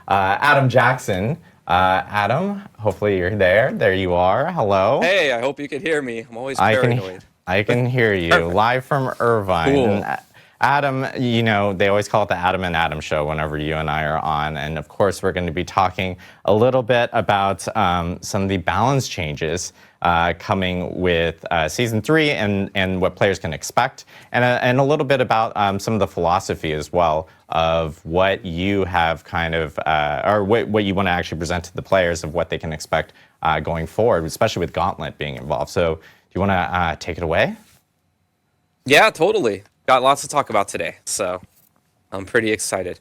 by Adam Jackson. Adam, hopefully you're there. There you are. Hello. Hey, I hope you can hear me. I'm always I can paranoid. I can hear you Perfect. live from Irvine. Cool. And Adam, you know, they always call it the Adam and Adam show whenever you and I are on. And of course, we're going to be talking a little bit about some of the balance changes coming with Season 3 and what players can expect. And a little bit about some of the philosophy as well of what you have kind of, or what you want to actually present to the players of what they can expect going forward, especially with Gauntlet being involved. So do you want to take it away? Yeah, totally. Got lots to talk about today, so I'm pretty excited.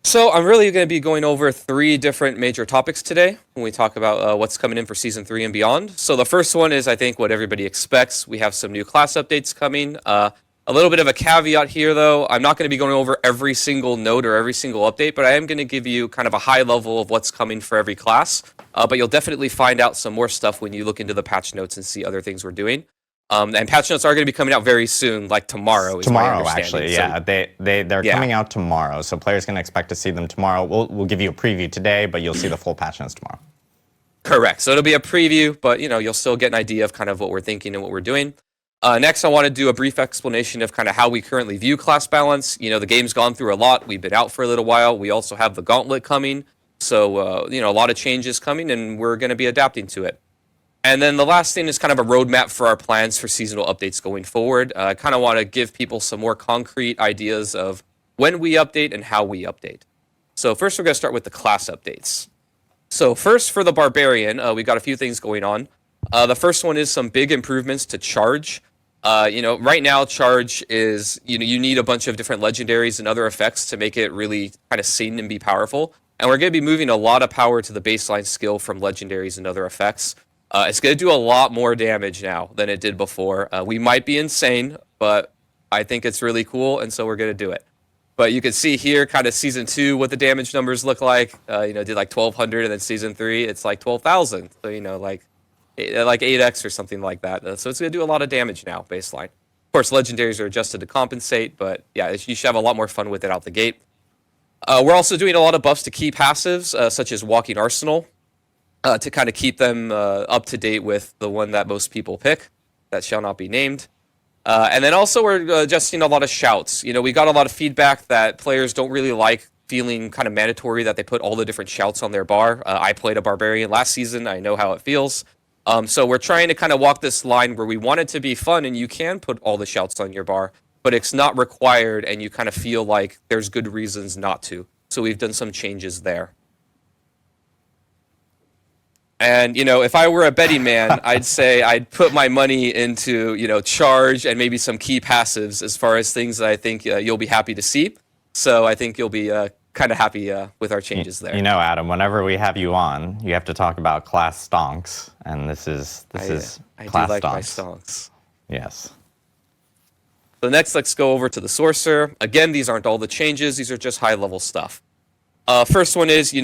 So I'm really going to be going over 3 different major topics today when we talk about what's coming in for Season 3 and beyond. So the first one is, I think, what everybody expects. We have some new class updates coming. A little bit of a caveat here, though. I'm not going to be going over every single note or every single update, but I am going to give you kind of a high level of what's coming for every class. But you'll definitely find out some more stuff when you look into the patch notes and see other things we're doing. And patch notes are going to be coming out very soon, like tomorrow. Tomorrow, actually, yeah. So, they're coming out tomorrow, so players can expect to see them tomorrow. We'll give you a preview today, but you'll see the full patch notes tomorrow. Correct. So it'll be a preview, but you'll still get an idea of kind of what we're thinking and what we're doing. Next, I want to do a brief explanation of kind of how we currently view class balance. The game's gone through a lot. We've been out for a little while. We also have the Gauntlet coming, so a lot of changes coming, and we're going to be adapting to it. And then the last thing is kind of a roadmap for our plans for seasonal updates going forward. I kind of want to give people some more concrete ideas of when we update and how we update. So first, we're going to start with the class updates. So first, for the Barbarian, we got a few things going on. The first one is some big improvements to Charge. Right now, Charge is, you need a bunch of different legendaries and other effects to make it really kind of sing and be powerful. And we're going to be moving a lot of power to the baseline skill from legendaries and other effects. It's going to do a lot more damage now than it did before. We might be insane, but I think it's really cool, and so we're going to do it. But you can see here kind of Season 2 what the damage numbers look like. Did like 1,200, and then Season 3, it's like 12,000. So, like 8x or something like that. So it's going to do a lot of damage now, baseline. Of course, legendaries are adjusted to compensate, but yeah, you should have a lot more fun with it out the gate. We're also doing a lot of buffs to key passives, such as Walking Arsenal. To kind of keep them up to date with the one that most people pick, that shall not be named. And then also we're adjusting a lot of shouts. We got a lot of feedback that players don't really like feeling kind of mandatory that they put all the different shouts on their bar. I played a Barbarian last season. I know how it feels. So we're trying to kind of walk this line where we want it to be fun and you can put all the shouts on your bar, but it's not required and you kind of feel like there's good reasons not to. So we've done some changes there. And, if I were a betting man, I'd say I'd put my money into, Charge and maybe some key passives as far as things that I think you'll be happy to see. So I think you'll be kind of happy with our changes there. Adam, whenever we have you on, you have to talk about class stonks. And this is class stonks. I do like my stonks. Yes. So next, let's go over to the Sorcerer. Again, these aren't all the changes. These are just high-level stuff. First one is,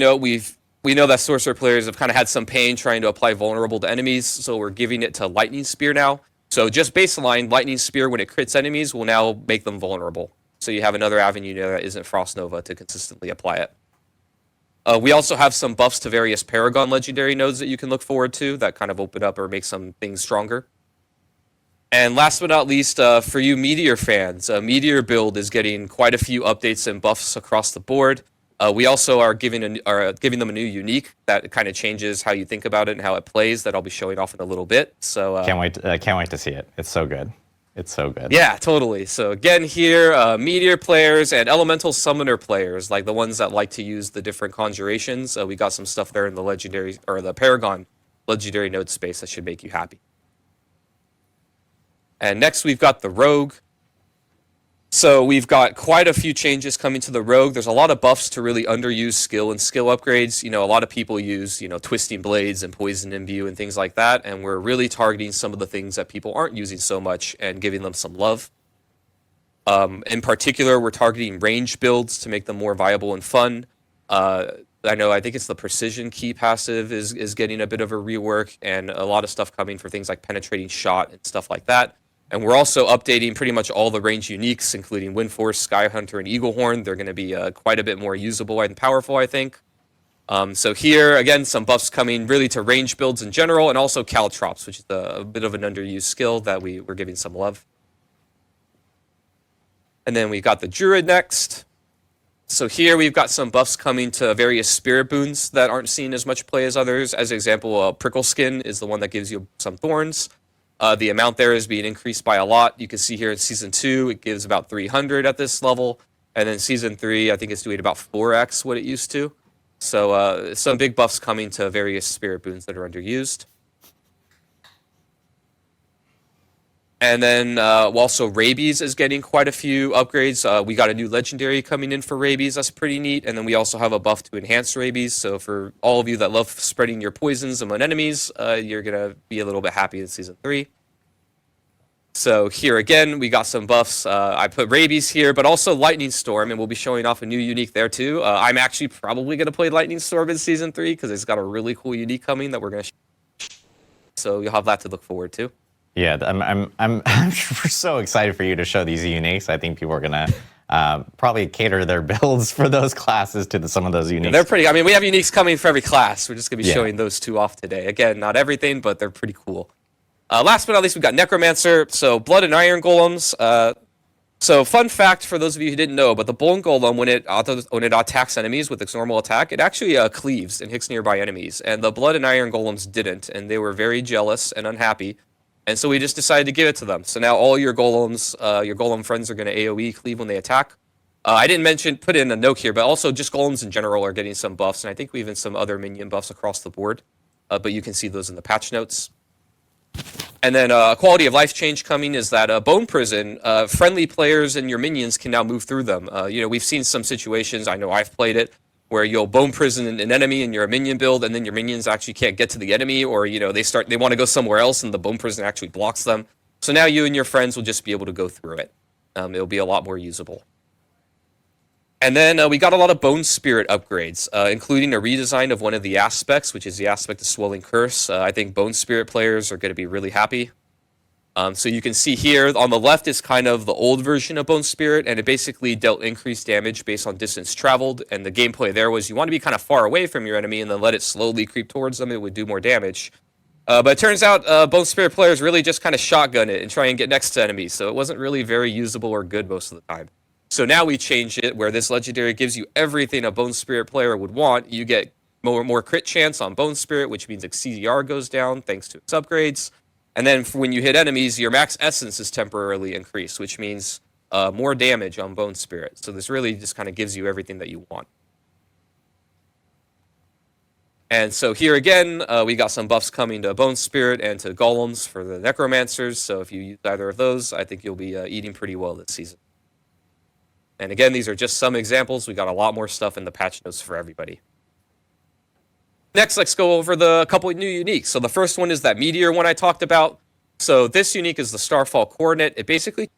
we know that Sorcerer players have kind of had some pain trying to apply vulnerable to enemies, so we're giving it to Lightning Spear now. So just baseline, Lightning Spear, when it crits enemies, will now make them vulnerable. So you have another avenue that isn't Frost Nova to consistently apply it. We also have some buffs to various Paragon legendary nodes that you can look forward to that kind of open up or make some things stronger. And last but not least, for you Meteor fans, Meteor build is getting quite a few updates and buffs across the board. We also are giving them a new unique that kind of changes how you think about it and how it plays. That I'll be showing off in a little bit. So can't wait to see it. It's so good. It's so good. Yeah, totally. So again, here Meteor players and Elemental Summoner players, like the ones that like to use the different conjurations. We got some stuff there in the legendary or the Paragon legendary node space that should make you happy. And next, we've got the Rogue. So we've got quite a few changes coming to the Rogue. There's a lot of buffs to really underuse skill and skill upgrades. A lot of people use, Twisting Blades and Poison Imbue and things like that. And we're really targeting some of the things that people aren't using so much and giving them some love. In particular, we're targeting range builds to make them more viable and fun. I think it's the Precision Key passive is getting a bit of a rework and a lot of stuff coming for things like Penetrating Shot and stuff like that. And we're also updating pretty much all the range uniques, including Windforce, Skyhunter, and Eaglehorn. They're going to be quite a bit more usable and powerful, I think. So here, again, some buffs coming really to range builds in general, and also caltrops, which is a bit of an underused skill that we're giving some love. And then we got the Druid next. So here we've got some buffs coming to various spirit boons that aren't seeing as much play as others. As an example, Prickle Skin is the one that gives you some thorns. The amount there is being increased by a lot. You can see here in Season 2, it gives about 300 at this level. And then Season 3, I think it's doing about 4x what it used to. So some big buffs coming to various spirit boons that are underused. And then also Rabies is getting quite a few upgrades. We got a new legendary coming in for Rabies. That's pretty neat. And then we also have a buff to enhance Rabies. So for all of you that love spreading your poisons among enemies, you're going to be a little bit happy in Season 3. So here again, we got some buffs. I put Rabies here, but also Lightning Storm, and we'll be showing off a new unique there too. I'm actually probably going to play Lightning Storm in Season 3 because it's got a really cool unique coming that we're going to so you'll have that to look forward to. Yeah, I'm so excited for you to show these uniques. I think people are gonna probably cater their builds for those classes to some of those uniques. Yeah, they're pretty. I mean, we have uniques coming for every class. We're just gonna be showing those two off today. Again, not everything, but they're pretty cool. Last but not least, we've got Necromancer. So Blood and Iron Golems. So fun fact for those of you who didn't know, but the Bone Golem, when it attacks enemies with its normal attack, it actually cleaves and hits nearby enemies. And the Blood and Iron Golems didn't, and they were very jealous and unhappy. And so we just decided to give it to them. So now all your golems, your golem friends are going to AoE cleave when they attack. I didn't put in a note here, but also just golems in general are getting some buffs. And I think we even some other minion buffs across the board. But you can see those in the patch notes. And then a quality of life change coming is that Bone Prison, friendly players and your minions can now move through them. We've seen some situations, I know I've played it, where you'll bone prison an enemy and you're a minion build, and then your minions actually can't get to the enemy, or they want to go somewhere else, and the bone prison actually blocks them. So now you and your friends will just be able to go through it. It'll be a lot more usable. And then we got a lot of Bone Spirit upgrades, including a redesign of one of the aspects, which is the aspect of Swelling Curse. I think Bone Spirit players are going to be really happy. So you can see here on the left is kind of the old version of Bone Spirit, and it basically dealt increased damage based on distance traveled. And the gameplay there was you want to be kind of far away from your enemy and then let it slowly creep towards them. It would do more damage. But it turns out Bone Spirit players really just kind of shotgun it and try and get next to enemies. So it wasn't really very usable or good most of the time. So now we changed it where this legendary gives you everything a Bone Spirit player would want. You get more crit chance on Bone Spirit, which means its CDR goes down thanks to its upgrades. And then when you hit enemies, your max essence is temporarily increased, which means more damage on Bone Spirit. So this really just kind of gives you everything that you want. And so here again, we got some buffs coming to Bone Spirit and to Golems for the Necromancers. So if you use either of those, I think you'll be eating pretty well this season. And again, these are just some examples. We got a lot more stuff in the patch notes for everybody. Next, let's go over the couple of new uniques. So the first one is that Meteor one I talked about. So this unique is the Starfall Coordinate. It basically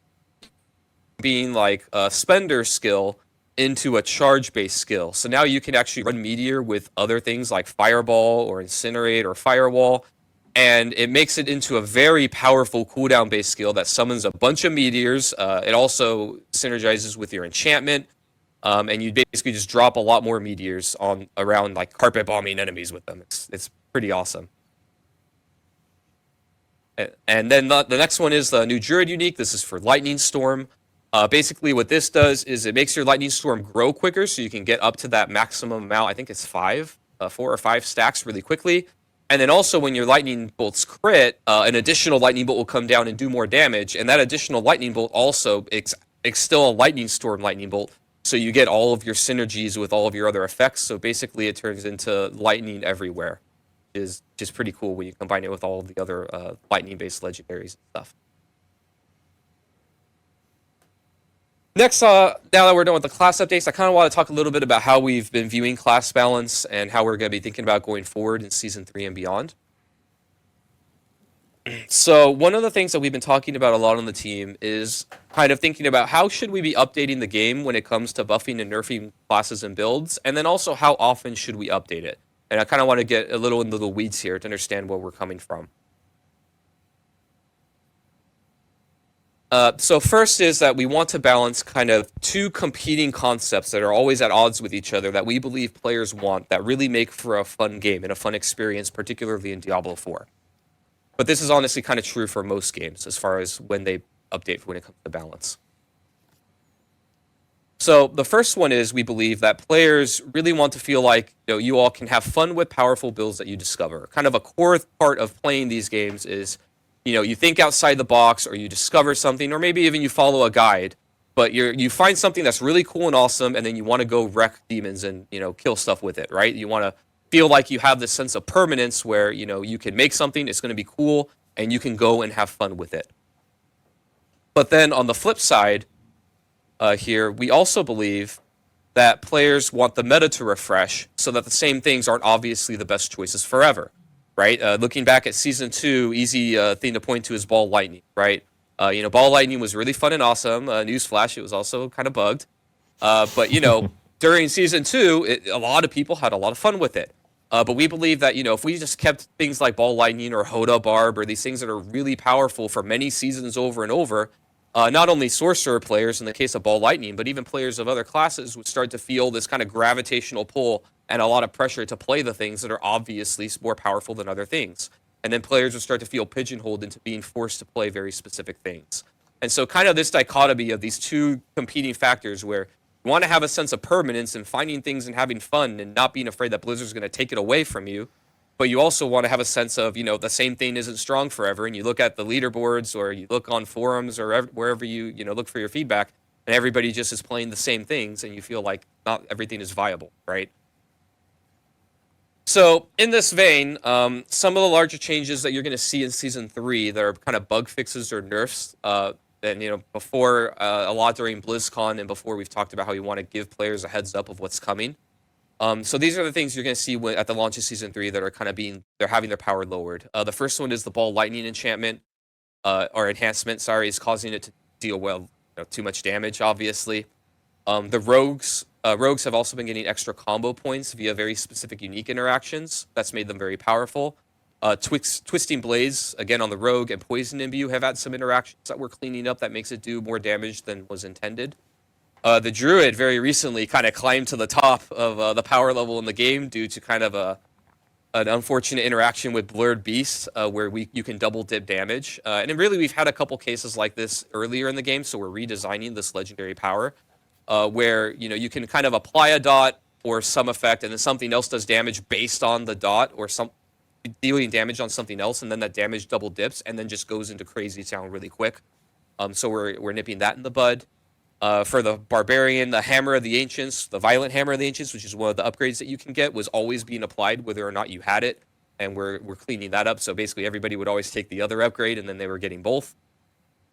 being like a spender skill into a charge-based skill. So now you can actually run Meteor with other things like Fireball or Incinerate or Firewall. And it makes it into a very powerful cooldown-based skill that summons a bunch of meteors. It also synergizes with your enchantment. And you basically just drop a lot more meteors around like carpet bombing enemies with them. It's pretty awesome. And then the next one is the new Druid unique. This is for Lightning Storm. Basically what this does is it makes your Lightning Storm grow quicker so you can get up to that maximum amount. I think it's 4 or 5 stacks really quickly. And then also when your lightning bolts crit, an additional lightning bolt will come down and do more damage. And that additional lightning bolt also, it's still a lightning storm lightning bolt. So you get all of your synergies with all of your other effects. So basically it turns into lightning everywhere. Which is just pretty cool when you combine it with all of the other lightning-based legendaries and stuff. Next, now that we're done with the class updates, I kind of want to talk a little bit about how we've been viewing class balance and how we're going to be thinking about going forward in Season 3 and beyond. So one of the things that we've been talking about a lot on the team is kind of thinking about how should we be updating the game when it comes to buffing and nerfing classes and builds, and then also how often should we update it. And I kind of want to get a little into the weeds here to understand where we're coming from. So first is that we want to balance kind of two competing concepts that are always at odds with each other that we believe players want that really make for a fun game and a fun experience, particularly in Diablo 4. But this is honestly kind of true for most games as far as when they update when it comes to balance. So the first one is we believe that players really want to feel like you all can have fun with powerful builds that you discover. Kind of a core part of playing these games is you think outside the box, or you discover something, or maybe even you follow a guide, but you find something that's really cool and awesome, and then you want to go wreck demons and kill stuff with it, right? You want to feel like you have this sense of permanence where you can make something, it's going to be cool, and you can go and have fun with it. But then on the flip side, here we also believe that players want the meta to refresh so that the same things aren't obviously the best choices forever. Right, looking back at Season 2, easy thing to point to is Ball Lightning, right? Ball Lightning was really fun and awesome. Newsflash, it was also kind of bugged. But, during Season 2, a lot of people had a lot of fun with it. But we believe that, if we just kept things like Ball Lightning or Hoda Barb or these things that are really powerful for many seasons over and over, not only Sorcerer players, in the case of Ball Lightning, but even players of other classes would start to feel this kind of gravitational pull and a lot of pressure to play the things that are obviously more powerful than other things. And then players would start to feel pigeonholed into being forced to play very specific things. And so kind of this dichotomy of these two competing factors where you want to have a sense of permanence and finding things and having fun and not being afraid that Blizzard's going to take it away from you, but you also want to have a sense of, the same thing isn't strong forever. And you look at the leaderboards, or you look on forums, or wherever you look for your feedback, and everybody just is playing the same things, and you feel like not everything is viable, right? So in this vein, some of the larger changes that you're going to see in Season 3 that are kind of bug fixes or nerfs, and before a lot during BlizzCon and before we've talked about how you want to give players a heads up of what's coming. So these are the things you're going to see at the launch of Season 3 that are kind of they're having their power lowered. The first one is the Ball Lightning enchantment, or enhancement, sorry, is causing it to deal too much damage, obviously. The rogues have also been getting extra combo points via very specific unique interactions. That's made them very powerful. Twisting Blades, again on the rogue, and Poison Imbue have had some interactions that we're cleaning up that makes it do more damage than was intended. The Druid very recently kind of climbed to the top of the power level in the game due to kind of an unfortunate interaction with Blurred Beast, where you can double dip damage. And really, we've had a couple cases like this earlier in the game, so we're redesigning this legendary power, where you can kind of apply a dot or some effect, and then something else does damage based on the dot, or dealing damage on something else, and then that damage double dips, and then just goes into crazy town really quick. So we're nipping that in the bud. For the Barbarian, the Hammer of the Ancients, the Violent Hammer of the Ancients, which is one of the upgrades that you can get, was always being applied whether or not you had it, and we're cleaning that up. So basically everybody would always take the other upgrade, and then they were getting both.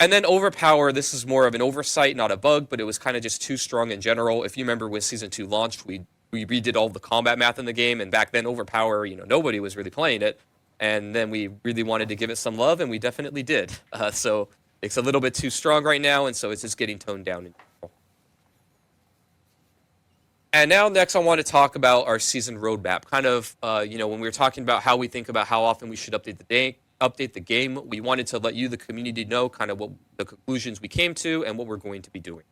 And then Overpower, this is more of an oversight, not a bug, but it was kind of just too strong in general. If you remember when Season 2 launched, we redid all the combat math in the game, and back then Overpower, nobody was really playing it. And then we really wanted to give it some love, and we definitely did. So it's a little bit too strong right now, and so it's just getting toned down in general. And now next I want to talk about our season roadmap. Kind of, when we were talking about how we think about how often we should update the game, we wanted to let you, the community, know kind of what the conclusions we came to and what we're going to be doing.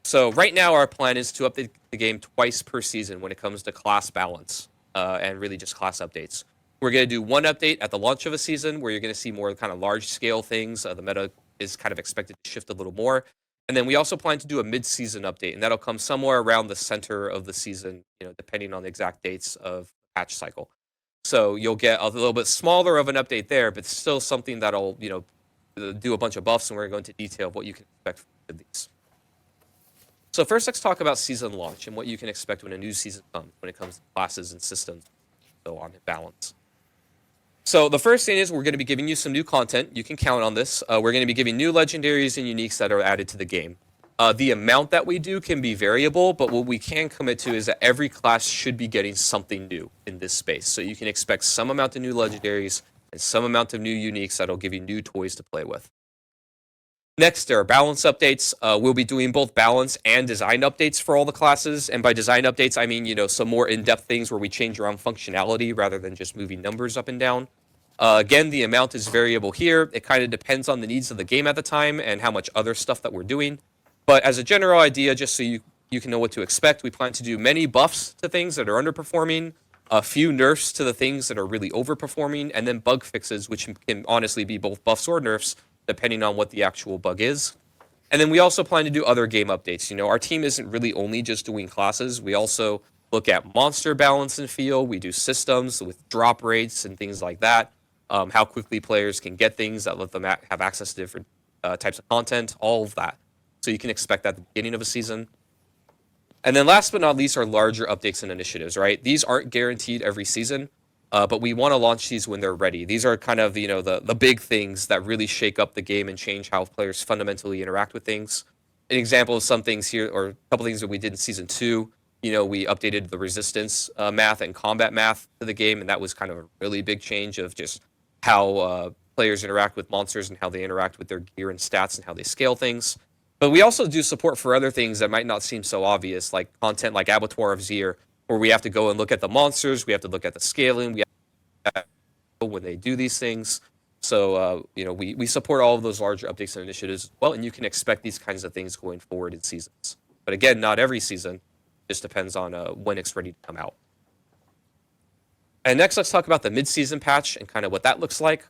So right now our plan is to update the game twice per season when it comes to class balance, and really just class updates. We're going to do one update at the launch of a season where you're going to see more kind of large-scale things. The meta is kind of expected to shift a little more. And then we also plan to do a mid-season update, and that'll come somewhere around the center of the season, depending on the exact dates of the patch cycle. So you'll get a little bit smaller of an update there, but still something that'll, do a bunch of buffs, and we're going to go into detail of what you can expect from these. So first, let's talk about season launch and what you can expect when a new season comes, when it comes to classes and systems, so on in balance. So the first thing is we're going to be giving you some new content. You can count on this. We're going to be giving new legendaries and uniques that are added to the game. The amount that we do can be variable, but what we can commit to is that every class should be getting something new in this space. So you can expect some amount of new legendaries and some amount of new uniques that'll give you new toys to play with. Next, there are balance updates. We'll be doing both balance and design updates for all the classes. And by design updates, I mean, some more in-depth things where we change around functionality rather than just moving numbers up and down. Again, the amount is variable here. It kind of depends on the needs of the game at the time and how much other stuff that we're doing. But as a general idea, just so you can know what to expect, we plan to do many buffs to things that are underperforming, a few nerfs to the things that are really overperforming, and then bug fixes, which can honestly be both buffs or nerfs, depending on what the actual bug is. And then we also plan to do other game updates. You know, our team isn't really only just doing classes. We also look at monster balance and feel. We do systems with drop rates and things like that. How quickly players can get things that let them have access to different types of content, all of that. So you can expect that at the beginning of a season. And then last but not least are larger updates and initiatives, right? These aren't guaranteed every season, but we want to launch these when they're ready. These are kind of, the big things that really shake up the game and change how players fundamentally interact with things. An example of some things here, or a couple things that we did in Season 2, we updated the resistance math and combat math to the game, and that was kind of a really big change of just how players interact with monsters and how they interact with their gear and stats and how they scale things. But we also do support for other things that might not seem so obvious, like content like Abattoir of Zir, where we have to go and look at the monsters, we have to look at the scaling, we have to when they do these things. So, we support all of those larger updates and initiatives as well, and you can expect these kinds of things going forward in seasons. But again, not every season. Just depends on when it's ready to come out. And next, let's talk about the mid-season patch and kind of what that looks like.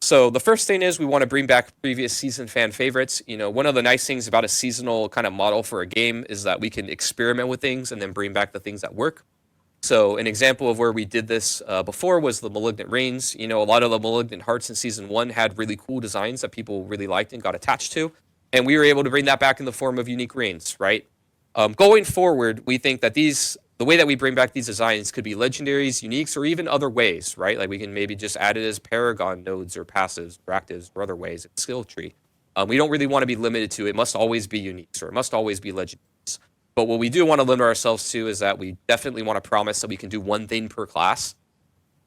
So the first thing is we want to bring back previous season fan favorites. One of the nice things about a seasonal kind of model for a game is that we can experiment with things and then bring back the things that work. So an example of where we did this before was the Malignant Reigns. A lot of the Malignant Hearts in Season 1 had really cool designs that people really liked and got attached to. And we were able to bring that back in the form of unique reigns, right? Going forward, we think that the way that we bring back these designs could be legendaries, uniques, or even other ways, right? Like we can maybe just add it as paragon nodes or passives or actives or other ways in skill tree. We don't really want to be limited to it must always be uniques or it must always be legendaries. But what we do want to limit ourselves to is that we definitely want to promise that we can do one thing per class.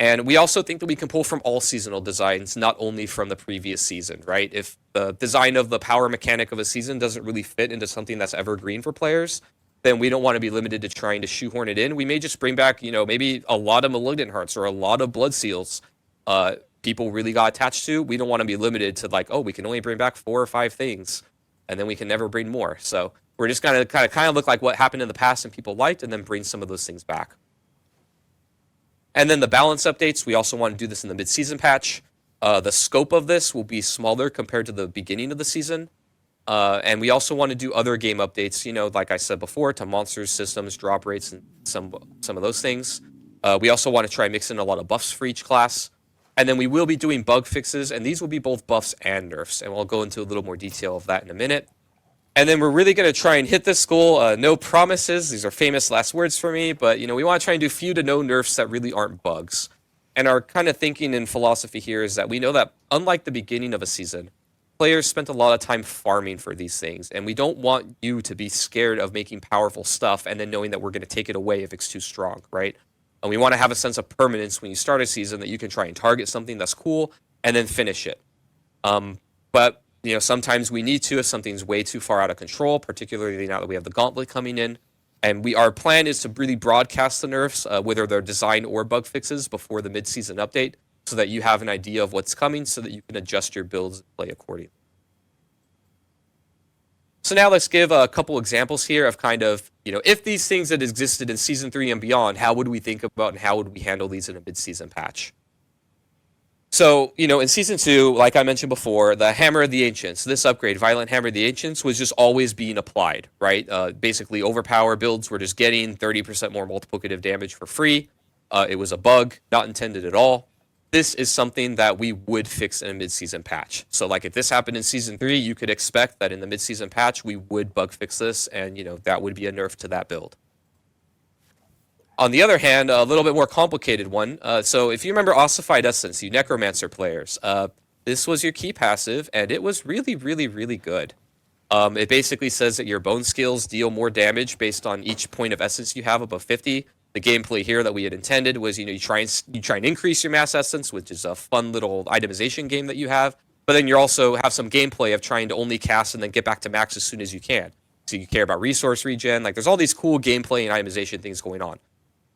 And we also think that we can pull from all seasonal designs, not only from the previous season, right? If the design of the power mechanic of a season doesn't really fit into something that's evergreen for players, then we don't want to be limited to trying to shoehorn it in. We may just bring back, maybe a lot of Malignant Hearts or a lot of Blood Seals people really got attached to. We don't want to be limited to we can only bring back 4 or 5 things, and then we can never bring more. So we're just going to kind of look like what happened in the past and people liked, and then bring some of those things back. And then the balance updates, we also want to do this in the mid-season patch. The scope of this will be smaller compared to the beginning of the season. And we also want to do other game updates, like I said before, to monsters, systems, drop rates, and some of those things. We also want to try mix in a lot of buffs for each class. And then we will be doing bug fixes, and these will be both buffs and nerfs. And we'll go into a little more detail of that in a minute. And then we're really going to try and hit this goal. No promises. These are famous last words for me. But, we want to try and do few to no nerfs that really aren't bugs. And our kind of thinking and philosophy here is that we know that unlike the beginning of a season, players spent a lot of time farming for these things. And we don't want you to be scared of making powerful stuff and then knowing that we're going to take it away if it's too strong, right? And we want to have a sense of permanence when you start a season that you can try and target something that's cool and then finish it. But sometimes we need to if something's way too far out of control, particularly now that we have the gauntlet coming in. And our plan is to really broadcast the nerfs, whether they're design or bug fixes, before the mid-season update, so that you have an idea of what's coming, so that you can adjust your builds and play accordingly. So now let's give a couple examples here of kind of, if these things that existed in Season 3 and beyond, how would we think about and how would we handle these in a mid-season patch? So, in Season 2, like I mentioned before, the Hammer of the Ancients, this upgrade, Violent Hammer of the Ancients, was just always being applied, right? Basically, overpower builds were just getting 30% more multiplicative damage for free. It was a bug, not intended at all. This is something that we would fix in a mid-season patch. So, if this happened in Season 3, you could expect that in the mid-season patch, we would bug fix this, and, that would be a nerf to that build. On the other hand, a little bit more complicated one. So if you remember Ossified Essence, you Necromancer players, this was your key passive, and it was really, really, really good. It basically says that your bone skills deal more damage based on each point of essence you have above 50. The gameplay here that we had intended was, you try and increase your mass essence, which is a fun little itemization game that you have. But then you also have some gameplay of trying to only cast and then get back to max as soon as you can. So you care about resource regen. There's all these cool gameplay and itemization things going on.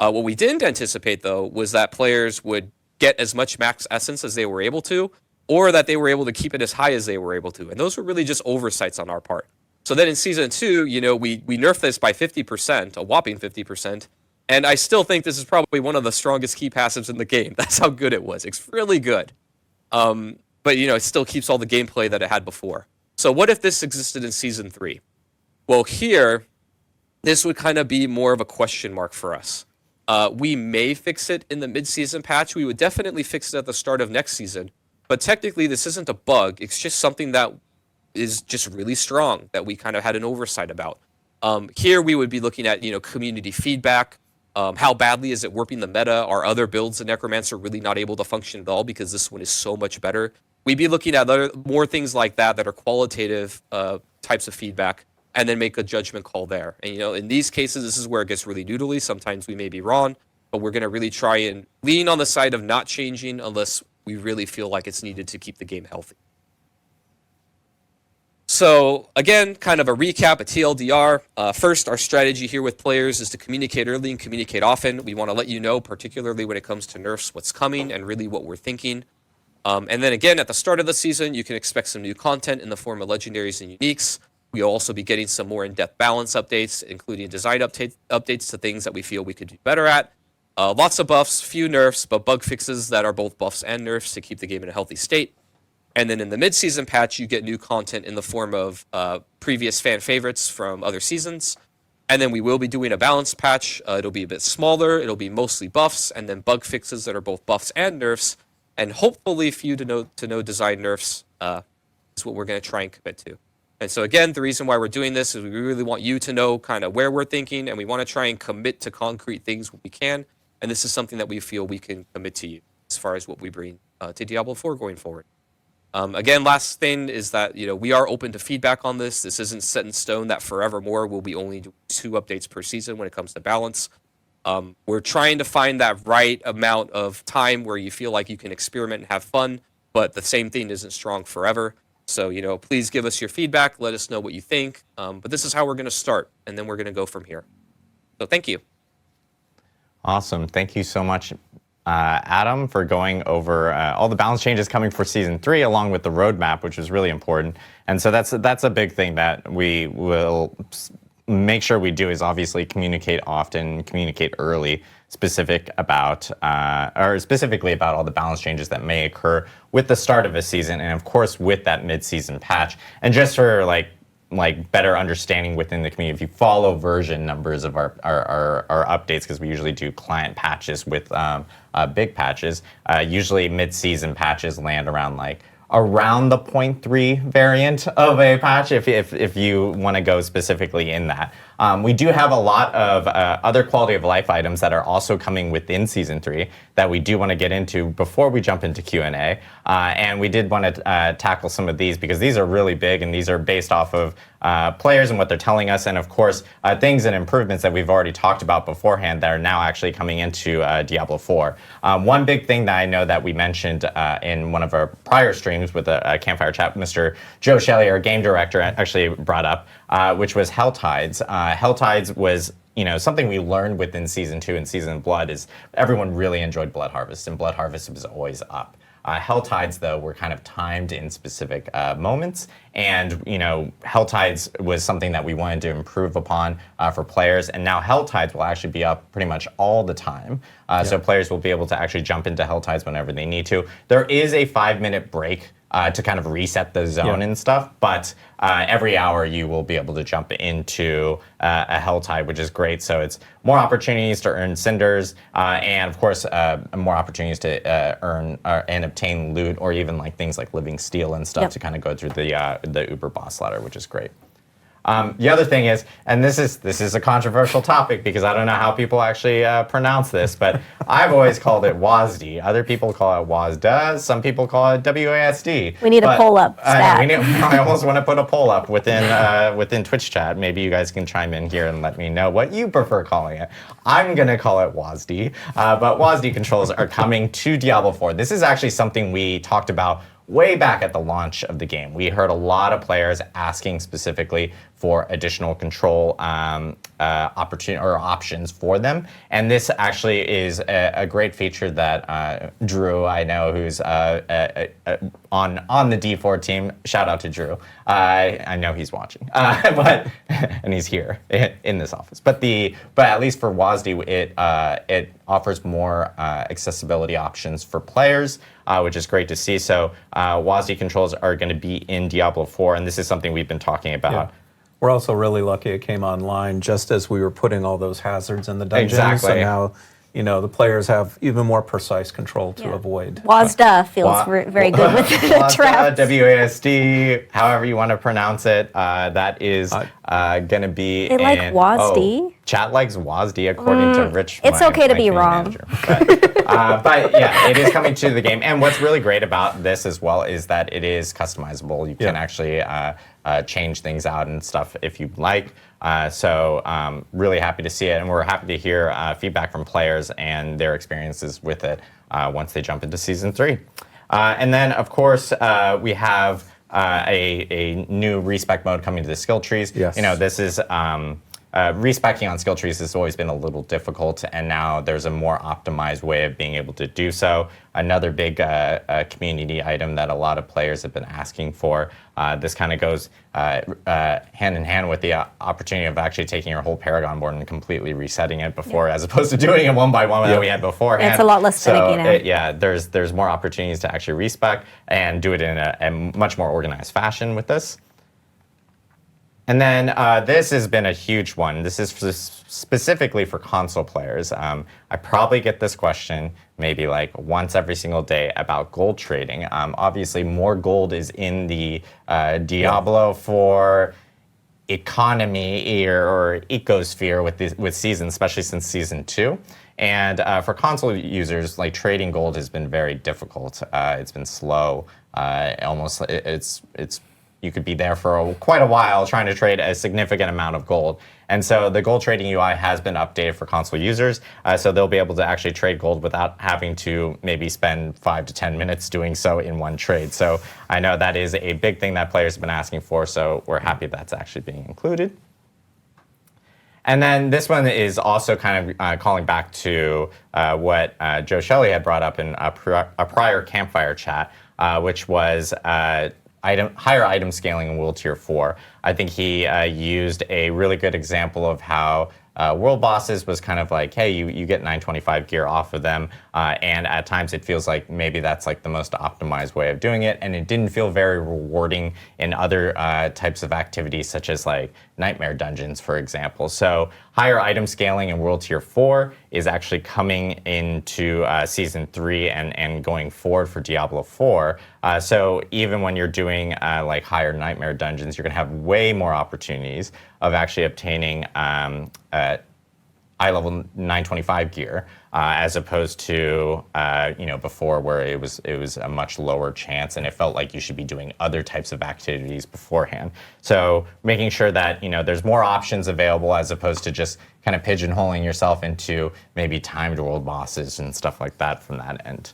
What we didn't anticipate, though, was that players would get as much max essence as they were able to, or that they were able to keep it as high as they were able to. And those were really just oversights on our part. So then in season 2, we nerfed this by 50%, a whopping 50%. And I still think this is probably one of the strongest key passives in the game. That's how good it was. It's really good. But it still keeps all the gameplay that it had before. So what if this existed in season 3? Well, here, this would kind of be more of a question mark for us. We may fix it in the mid-season patch. We would definitely fix it at the start of next season. But technically, this isn't a bug. It's just something that is just really strong that we kind of had an oversight about. Here, we would be looking at community feedback. How badly is it warping the meta? Are other builds of Necromancer really not able to function at all because this one is so much better? We'd be looking at more things like that are qualitative types of feedback, and then make a judgment call there. And in these cases, this is where it gets really noodly. Sometimes we may be wrong, but we're going to really try and lean on the side of not changing unless we really feel like it's needed to keep the game healthy. So again, kind of a recap, a TLDR. First, our strategy here with players is to communicate early and communicate often. We want to let you know, particularly when it comes to nerfs, what's coming and really what we're thinking. And then again, at the start of the season, you can expect some new content in the form of legendaries and uniques. We'll also be getting some more in-depth balance updates, including design updates to things that we feel we could do better at. Lots of buffs, few nerfs, but bug fixes that are both buffs and nerfs to keep the game in a healthy state. And then in the mid-season patch, you get new content in the form of previous fan favorites from other seasons. And then we will be doing a balance patch. It'll be a bit smaller. It'll be mostly buffs, and then bug fixes that are both buffs and nerfs. And hopefully few to no design nerfs is what we're going to try and commit to. And so again, the reason why we're doing this is we really want you to know kind of where we're thinking, and we want to try and commit to concrete things when we can. And this is something that we feel we can commit to you as far as what we bring to Diablo 4 going forward. Again, last thing is that we are open to feedback on this. This isn't set in stone that forevermore we'll be only doing 2 updates per season when it comes to balance. We're trying to find that right amount of time where you feel like you can experiment and have fun, but the same thing isn't strong forever. So, please give us your feedback. Let us know what you think. But this is how we're going to start, and then we're going to go from here. So thank you. Awesome. Thank you so much, Adam, for going over all the balance changes coming for Season 3, along with the roadmap, which is really important. And so that's a big thing that we will make sure we do, is obviously communicate often, communicate early, specifically about all the balance changes that may occur with the start of a season, and of course with that mid-season patch. And just for like better understanding within the community, if you follow version numbers of our updates, because we usually do client patches with big patches, usually mid-season patches land around around the 0.3 variant of a patch, if you want to go specifically in that. We do have a lot of other quality of life items that are also coming within Season 3 that we do want to get into before we jump into Q&A. And we did want to tackle some of these because these are really big, and these are based off of players and what they're telling us, and of course things and improvements that we've already talked about beforehand that are now actually coming into Diablo 4. One big thing that I know that we mentioned in one of our prior streams with a Campfire Chat, Mr. Joe Shelley, our game director, actually brought up, which was Hell Tides. Hell Tides was something we learned within Season 2 and Season of Blood is everyone really enjoyed Blood Harvest, and Blood Harvest was always up. Hell Tides, though, were kind of timed in specific moments, and Hell Tides was something that we wanted to improve upon for players, and now Hell Tides will actually be up pretty much all the time, so players will be able to actually jump into Hell Tides whenever they need to. There is a 5-minute break to kind of reset the zone and stuff, but every hour you will be able to jump into a Hell Tide, which is great. So it's more opportunities to earn cinders, and of course more opportunities to earn and obtain loot, or even things like living steel and stuff to kind of go through the Uber boss ladder, which is great. The other thing is, and this is a controversial topic because I don't know how people actually pronounce this, but I've always called it WASD. Other people call it WASD. Some people call it WASD. We need a poll up. I almost want to put a poll up within Twitch chat. Maybe you guys can chime in here and let me know what you prefer calling it. I'm going to call it WASD, but WASD controls are coming to Diablo 4. This is actually something we talked about way back at the launch of the game. We heard a lot of players asking specifically for additional control opportunity or options for them. And this actually is a great feature that Drew, I know, who's on the D4 team. Shout out to Drew. I know he's watching, and he's here in this office. But at least for WASD, it offers more accessibility options for players, which is great to see. So WASD controls are going to be in Diablo 4, and this is something we've been talking about. Yeah. We're also really lucky it came online just as we were putting all those hazards in the dungeons. Exactly. So now, the players have even more precise control to avoid. WASD feels very good with the traps. WASD, however you want to pronounce it, that is going to be. They like WASD? Chat likes WASD according to Rich. It's okay to be wrong. But yeah, it is coming to the game. And what's really great about this as well is that it is customizable. You can actually change things out and stuff if you'd like. So really happy to see it. And we're happy to hear feedback from players and their experiences with it once they jump into Season 3. And then, of course, we have a new respec mode coming to the skill trees. Yes. This is... respecing on skill trees has always been a little difficult, and now there's a more optimized way of being able to do so. Another big community item that a lot of players have been asking for. This kind of goes hand in hand with the opportunity of actually taking your whole Paragon board and completely resetting it before, as opposed to doing it one by one that we had beforehand. It's a lot less finicky now. There's more opportunities to actually respec and do it in a much more organized fashion with this. And then this has been a huge one. This is specifically for console players. I probably get this question maybe like once every single day about gold trading. Obviously, more gold is in the Diablo 4 economy or ecosphere with Season, especially since Season 2. And for console users, like trading gold has been very difficult. It's been slow. You could be there for quite a while trying to trade a significant amount of gold. And so the gold trading UI has been updated for console users, so they'll be able to actually trade gold without having to maybe spend 5 to 10 minutes doing so in one trade. So I know that is a big thing that players have been asking for, so we're happy that's actually being included. And then this one is also kind of calling back to what Joe Shelley had brought up in a prior Campfire chat, which was higher item scaling in World Tier 4. I think he used a really good example of how World Bosses was kind of like, hey, you get 925 gear off of them, and at times it feels like maybe that's like the most optimized way of doing it, and it didn't feel very rewarding in other types of activities such as like Nightmare Dungeons, for example. So higher item scaling in World Tier 4 is actually coming into Season 3 and going forward for Diablo 4. So even when you're doing like higher Nightmare Dungeons, you're going to have way more opportunities of actually obtaining eye level 925 gear, as opposed to before, where it was a much lower chance and it felt like you should be doing other types of activities beforehand. So making sure that there's more options available as opposed to just kind of pigeonholing yourself into maybe timed world bosses and stuff like that from that end.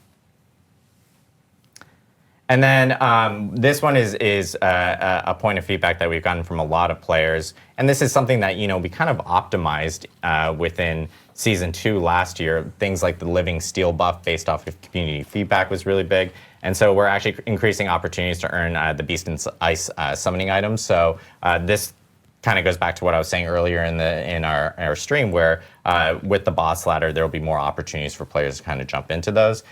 And then this one is a point of feedback that we've gotten from a lot of players. And this is something that, we kind of optimized within Season 2 last year. Things like the Living Steel buff based off of community feedback was really big. And so we're actually increasing opportunities to earn the Beast and Ice summoning items. So this kind of goes back to what I was saying earlier in our stream, where with the boss ladder, there will be more opportunities for players to kind of jump into those.